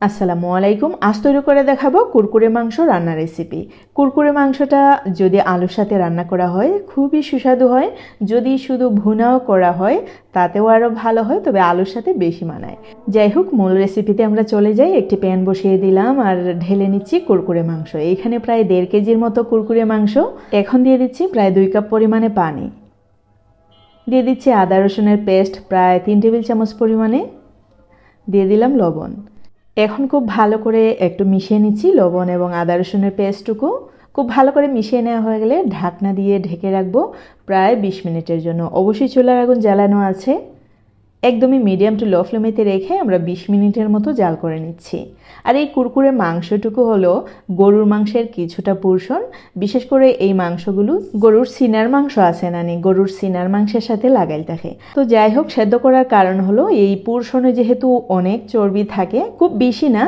আসসালামু আলাইকুম। আজ তৈরি করে দেখাবো কুরকুরে মাংস রান্নার রেসিপি। কুরকুরে মাংসটা যদি আলুর সাথে রান্না করা হয় খুবই সুস্বাদু হয়। যদি শুধু ভুনাও করা হয় তাতেও আরও ভালো হয়, তবে আলুর সাথে বেশি মানায়। যাই হোক, মূল রেসিপিতে আমরা চলে যাই। একটি প্যান বসিয়ে দিলাম আর ঢেলে নিচ্ছি কুরকুরে মাংস। এখানে প্রায় 1.5 কেজির মতো কুরকুরে মাংস। এখন দিয়ে দিচ্ছি প্রায় 2 কাপ পরিমাণে পানি। দিয়ে দিচ্ছি আদা রসুনের পেস্ট প্রায় 3 টেবিল চামচ পরিমাণে। দিয়ে দিলাম লবণ। এখন খুব ভালো করে একটু মিশিয়ে নিচ্ছি লবণ এবং আদা রসুনের পেস্টটুকু। খুব ভালো করে মিশিয়ে নেওয়া হয়ে গেলে ঢাকনা দিয়ে ঢেকে রাখবো প্রায় 20 মিনিটের জন্য। অবশ্যই চুলার আগুন জ্বালানো আছে। একদমই মিডিয়াম টু লো ফ্লেমেতে রেখে আমরা 20 মিনিটের মতো জাল করে নিচ্ছি। আর এই কুরকুরে মাংসটুকু হলো গরুর মাংসের কিছুটা পোরশন। বিশেষ করে এই মাংসগুলো গরুর সিনার মাংস আছে না, গরুর সিনার মাংসের সাথে লাগাই থাকে। তো যাই হোক, সেদ্ধ করার কারণ হলো এই পোরশনে যেহেতু অনেক চর্বি থাকে, খুব বেশি না,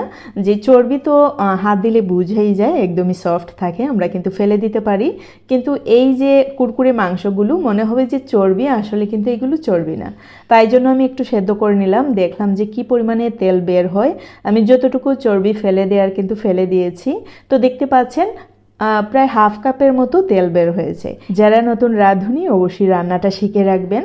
যে চর্বি তো হাত দিলে বুঝেই যায়, একদমই সফট থাকে, আমরা কিন্তু ফেলে দিতে পারি। কিন্তু এই যে কুরকুরে মাংসগুলো মনে হবে যে চর্বি, আসলে কিন্তু এগুলো চর্বি না। তাই জন্য আমি একটু সেদ্ধ করে নিলাম, দেখলাম যে কি পরিমাণে তেল বের হয়। আমি যতটুকু চর্বি ফেলে দেওয়ার কিন্তু ফেলে দিয়েছি। তো দেখতে পাচ্ছেন প্রায় হাফ কাপের মতো তেল বের হয়েছে। যারা নতুন রাঁধুনি অবশ্যই রান্নাটা শিখে রাখবেন।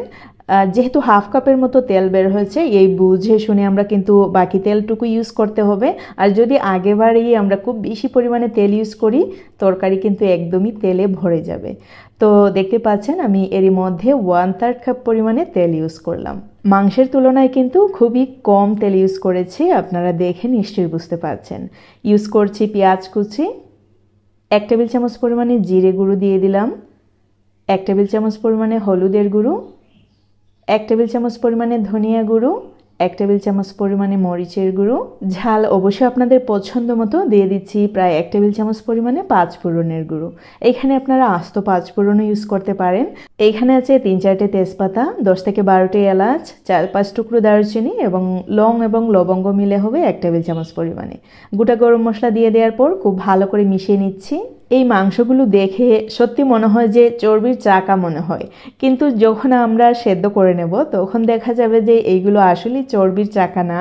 যেহেতু হাফ কাপের মতো তেল বের হয়েছে, এই বুঝে শুনে আমরা কিন্তু বাকি তেলটুকু ইউজ করতে হবে। আর যদি আগেবারেই আমরা খুব বেশি পরিমাণে তেল ইউজ করি, তরকারি কিন্তু একদমই তেলে ভরে যাবে। তো দেখতে পাচ্ছেন আমি এরই মধ্যে 1/3 কাপ পরিমাণে তেল ইউজ করলাম। মাংসের তুলনায় কিন্তু খুবই কম তেল ইউজ করেছি, আপনারা দেখে নিশ্চয়ই বুঝতে পারছেন। ইউজ করছি পেঁয়াজ কুচি, 1 টেবিল চামচ পরিমাণে জিরে গুঁড়ো দিয়ে দিলাম, 1 টেবিল চামচ পরিমাণে হলুদের গুঁড়ো, 1 টেবিল চামচ পরিমাণে ধনিয়া গুঁড়ো, 1 টেবিল চামচ পরিমাণে মরিচের গুঁড়ো। ঝাল অবশ্যই আপনাদের পছন্দ মতো দিয়ে দিচ্ছি প্রায় 1 টেবিল চামচ পরিমাণে 5 ফোড়নের গুঁড়ো। এইখানে আপনারা আস্ত 5 ফোড়নও ইউজ করতে পারেন। এইখানে আছে 3-4টে তেজপাতা, 10 থেকে 12টি এলাচ, 4-5 টুকরো দারুচিনি এবং লং এবং লবঙ্গ মিলে হবে 1 টেবিল চামচ পরিমাণে। গোটা গরম মশলা দিয়ে দেওয়ার পর খুব ভালো করে মিশিয়ে নিচ্ছি। এই মাংসগুলো দেখে সত্যি মনে হয় যে চর্বির চাকা মনে হয়, কিন্তু যখন আমরা সেদ্ধ করে নেব তখন দেখা যাবে যে এইগুলো আসলে চর্বির চাকা না।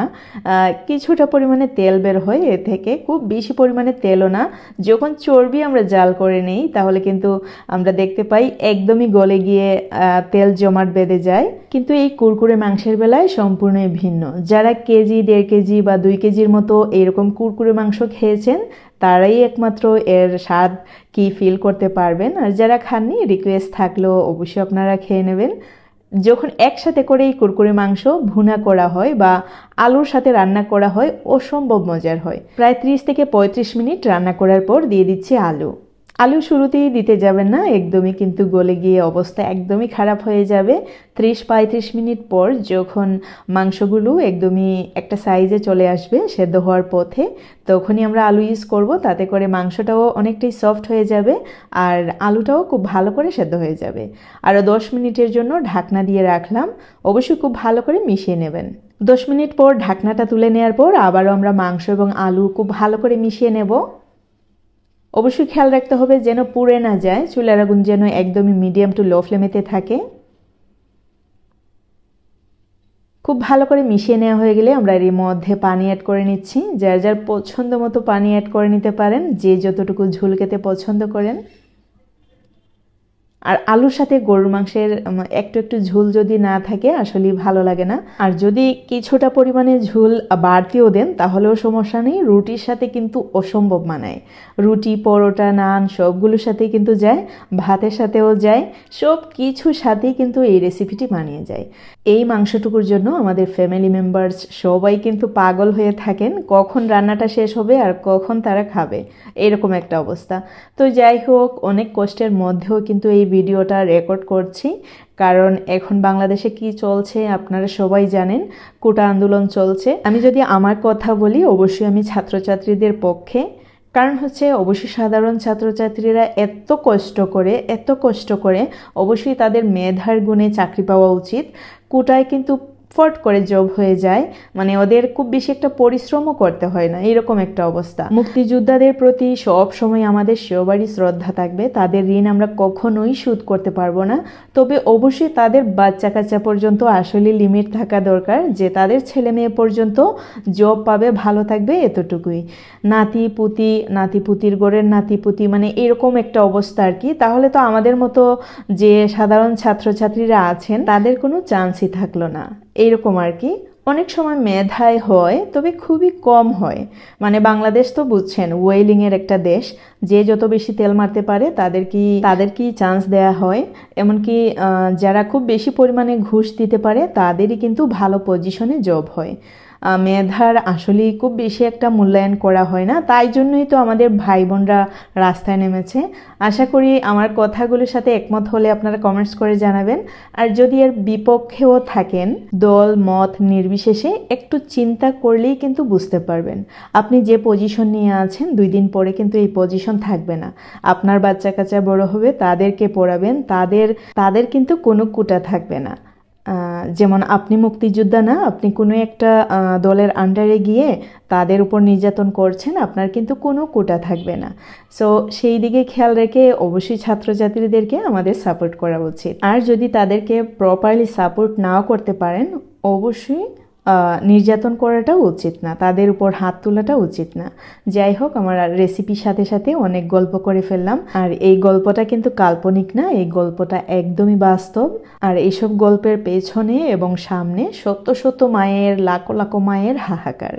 কিছুটা পরিমাণে তেল বের হয় এ থেকে, খুব বেশি পরিমাণে তেলও না। যখন চর্বি আমরা জাল করে নেই তাহলে কিন্তু আমরা দেখতে পাই একদমই গলে গিয়ে তেল জমাট বেঁধে যায়। কিন্তু এই কুরকুরে মাংসের বেলায় সম্পূর্ণই ভিন্ন। যারা কেজি, 1.5 কেজি বা 2 কেজির মতো এরকম কুরকুরে মাংস খেয়েছেন তারাই একমাত্র এর স্বাদ কি ফিল করতে পারবেন। আর যারা খাননি, রিকোয়েস্ট থাকলেও অবশ্যই আপনারা খেয়ে নেবেন। যখন একসাথে করে এই কুরকুরে মাংস ভুনা করা হয় বা আলুর সাথে রান্না করা হয়, অসম্ভব মজার হয়। প্রায় 30 থেকে 35 মিনিট রান্না করার পর দিয়ে দিচ্ছি আলু। আলু শুরুতেই দিতে যাবেন না, একদমই কিন্তু গলে গিয়ে অবস্থা একদমই খারাপ হয়ে যাবে। 30-35 মিনিট পর যখন মাংসগুলো একদমই একটা সাইজে চলে আসবে সেদ্ধ হওয়ার পথে, তখনই আমরা আলু ইউজ করব। তাতে করে মাংসটাও অনেকটাই সফট হয়ে যাবে আর আলুটাও খুব ভালো করে সেদ্ধ হয়ে যাবে। আরও 10 মিনিটের জন্য ঢাকনা দিয়ে রাখলাম। অবশ্যই খুব ভালো করে মিশিয়ে নেবেন। 10 মিনিট পর ঢাকনাটা তুলে নেওয়ার পর আবারও আমরা মাংস এবং আলু খুব ভালো করে মিশিয়ে নেব। অবশ্যই খেয়াল রাখতে হবে যেন পুড়ে না যায়, চুলার আগুন যেন একদমই মিডিয়াম টু লো ফ্লেমেতে থাকে। খুব ভালো করে মিশিয়ে নেওয়া হয়ে গেলে আমরা এর মধ্যে পানি অ্যাড করে নিচ্ছি। যার যার পছন্দ মতো পানি অ্যাড করে নিতে পারেন, যে যতটুকু ঝোল খেতে পছন্দ করেন। আর আলুর সাথে গরুর মাংসের একটু একটু ঝোল যদি না থাকে আসলেই ভালো লাগে না। আর যদি কিছুটা পরিমাণে ঝোল বাড়তিও দেন তাহলেও সমস্যা নেই, রুটির সাথে কিন্তু অসম্ভব মানায়। রুটি, পরোটা, নান সবগুলোর সাথেই কিন্তু যায়, ভাতের সাথেও যায়, সব কিছুর সাথেই কিন্তু এই রেসিপিটি মানিয়ে যায়। এই মাংসটুকুর জন্য আমাদের ফ্যামিলি মেম্বার্স সবাই কিন্তু পাগল হয়ে থাকেন, কখন রান্নাটা শেষ হবে আর কখন তারা খাবে, এরকম একটা অবস্থা। তো যাই হোক, অনেক কষ্টের মধ্যেও কিন্তু এই ভিডিওটা রেকর্ড করছি, কারণ এখন বাংলাদেশে কি চলছে আপনারা সবাই জানেন, কোটা আন্দোলন চলছে। আমি যদি আমার কথা বলি, অবশ্যই আমি ছাত্রছাত্রীদের পক্ষে। কারণ হচ্ছে অবশ্যই সাধারণ ছাত্রছাত্রীরা এত কষ্ট করে অবশ্যই তাদের মেধার গুণে চাকরি পাওয়া উচিত। কোটায় কিন্তু ফট করে জব হয়ে যায়, মানে ওদের খুব বেশি একটা পরিশ্রমও করতে হয় না, এরকম একটা অবস্থা। মুক্তিযোদ্ধাদের প্রতি সব সময় আমাদের সবারই শ্রদ্ধা থাকবে। তাদের ঋণ আমরা কখনোই শোধ করতে পারবো না, তবে অবশ্যই তাদের বাচ্চা কাচ্চা পর্যন্ত আসলে লিমিট থাকা দরকার, যে তাদের ছেলে মেয়ে পর্যন্ত জব পাবে, ভালো থাকবে, এতটুকুই। নাতিপুতির ঘরের নাতিপুতি, মানে এরকম একটা অবস্থা আর কি। তাহলে তো আমাদের মতো যে সাধারণ ছাত্রছাত্রীরা আছেন তাদের কোনো চান্সই থাকলো না, এইরকম আর কি। অনেক সময় মেধায় হয়, তবে খুবই কম হয়। মানে বাংলাদেশ তো বুঝছেন ওয়েলিং এর একটা দেশ, যে যত বেশি তেল মারতে পারে তাদেরকেই চান্স দেয়া হয়। এমনকি যারা খুব বেশি পরিমাণে ঘুষ দিতে পারে তাদেরই কিন্তু ভালো পজিশনে জব হয়। মেধার আসলেই খুব বেশি একটা মূল্যায়ন করা হয় না, তাই জন্যই তো আমাদের ভাই বোনরা রাস্তায় নেমেছে। আশা করি আমার কথাগুলোর সাথে একমত হলে আপনারা কমেন্টস করে জানাবেন। আর যদি এর বিপক্ষেও থাকেন, দল মত নির্বিশেষে একটু চিন্তা করলেই কিন্তু বুঝতে পারবেন আপনি যে পজিশন নিয়ে আছেন 2 দিন পরে কিন্তু এই পজিশন থাকবে না। আপনার বাচ্চা কাচ্চা বড় হবে, তাদেরকে পড়াবেন, তাদের কিন্তু কোনো কোটা থাকবে না। যেমন আপনি মুক্তিযোদ্ধা না, আপনি কোনো একটা দলের আন্ডারে গিয়ে তাদের উপর নির্যাতন করছেন, আপনার কিন্তু কোনো কোটা থাকবে না। সো সেই দিকে খেয়াল রেখে অবশ্যই ছাত্রছাত্রীদেরকে আমাদের সাপোর্ট করা উচিত। আর যদি তাদেরকে প্রপারলি সাপোর্ট নাও করতে পারেন, অবশ্যই নির্যাতন করাটা উচিত না, তাদের উপর হাত তোলাটা উচিত না। যাই হোক, আমার রেসিপির সাথে সাথে অনেক গল্প করে ফেললাম। আর এই গল্পটা কিন্তু কাল্পনিক না, এই গল্পটা একদমই বাস্তব। আর এইসব গল্পের পেছনে এবং সামনে শত শত মায়ের, লাখো লাখো মায়ের হাহাকার।